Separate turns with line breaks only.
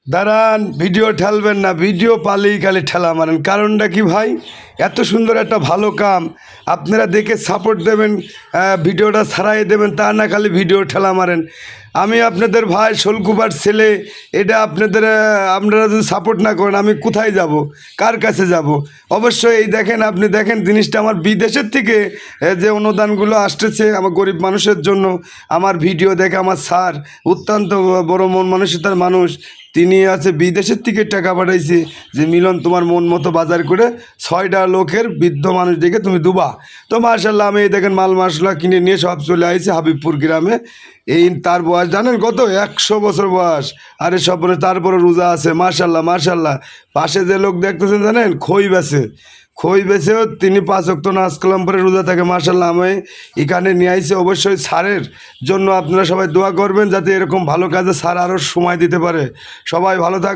দাঁড়ান, ভিডিও ঠেলবেন না, ভিডিও পালেই খালি ঠেলা মারেন। কারণটা কি ভাই? এত সুন্দর একটা ভালো কাম আপনারা দেখে সাপোর্ট দেবেন, ভিডিওটা ছাড়াই দেবেন, তা না খালি ভিডিও ঠেলা মারেন। আমি আপনাদের ভাই শোলকুপার ছেলে, এটা আপনারা যদি সাপোর্ট না করেন আমি কোথায় যাব, কার কাছে যাব? অবশ্যই এই দেখেন, আপনি দেখেন জিনিসটা আমার বিদেশের থেকে যে অনুদানগুলো আসতেছে আমার গরিব মানুষের জন্য। আমার ভিডিও দেখে আমার স্যার অত্যন্ত বড় মন মানসিকতার মানুষ, তিনি আছে বিদেশের থেকে টাকা পাঠাইছে যে মিলন তোমার মন মতো বাজার করে 6টা লোকের বৃদ্ধ মানুষ দেখে তুমি দুবা। তো মার্শাল্লাহ আমি এই দেখেন মাল মশলা কিনে নিয়ে সব চলে আসছি হাবিবপুর গ্রামে। এই তার বয়স জানেন কত? 100 বছর বয়স। আরে সব তারপরে রোজা আছে। মার্শাল্লাহ মার্শাল্লাহ। পাশে যে লোক দেখতেছেন জানেন, খই বেছেও তিনি 5 ওয়াক্ত নামাজ কালাম পরে রোজা থাকে। মার্শাল্লাহ আমি এখানে নিয়ে আইছি। অবশ্যই স্যারের জন্য আপনারা সবাই দোয়া করবেন যাতে এরকম ভালো কাজে স্যার আরও সময় দিতে পারে। সবাই ভালো থাক।